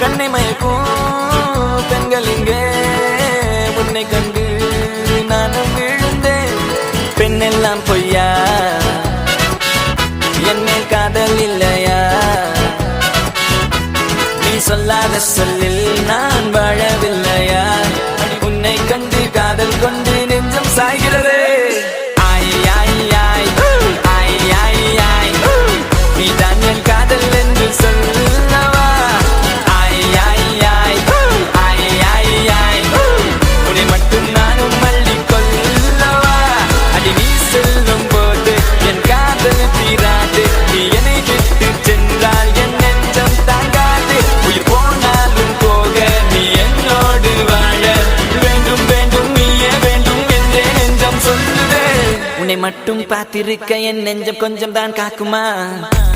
கண்ணை மயக்கும் பெண்கள் இங்கே உன்னை கண்டு நானும் விழுந்தேன். பெண்ணெல்லாம் பொய்யா, என்னை காதல் இல்லையா? நீ சொல்லாத சொல்லில் நான் வாழவில்லையா? உன்னை கண்டு காதல் கொண்டு நெஞ்சம் சாய்கிறது. நீ தான் என் காதல் என்று சொல்லவா? உன்னை மட்டும் நானும் மல்லிக் கொள்ளவா? அடி நீ செல்லும் போது என் காதல் தீராது. நீ என்னை விட்டு சென்றால் என் நெஞ்சம் தாங்காது. உயிர் போனாலும் போக நீ என்னோடு வாழ வேண்டும் வேண்டும், நீயே வேண்டும் என்றே நெஞ்சம் சொல்லுதே. உன்னை மட்டும் பார்த்திருக்க என் நெஞ்சம் கொஞ்சம் தான் காக்குமா?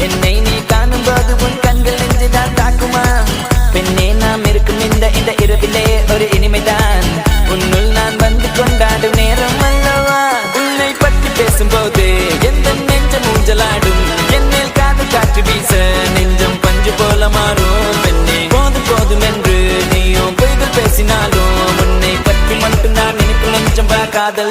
என்னை நீ காணும் போது உன் கண்கள் நெஞ்சுதான் தாக்குமா? பெண்ணே நாம் இருக்கும் இந்த இரவிலே ஒரு இனிமைதான் உன்னுள் நான் வந்து கொண்டாடும் நேரம் அல்லவா? உன்னை பற்றி பேசும்போது எந்த நெஞ்சம் ஊஞ்சலாடும். என்னில் காதல் காற்று வீச நெஞ்சம் பஞ்சு போல மாறும். பெண்ணே போதும் போதும் என்று நீயும் பொய்கள் பேசினாலும் உன்னை பற்றி மட்டும் நான் நினைக்கும் நெஞ்சம் காதல்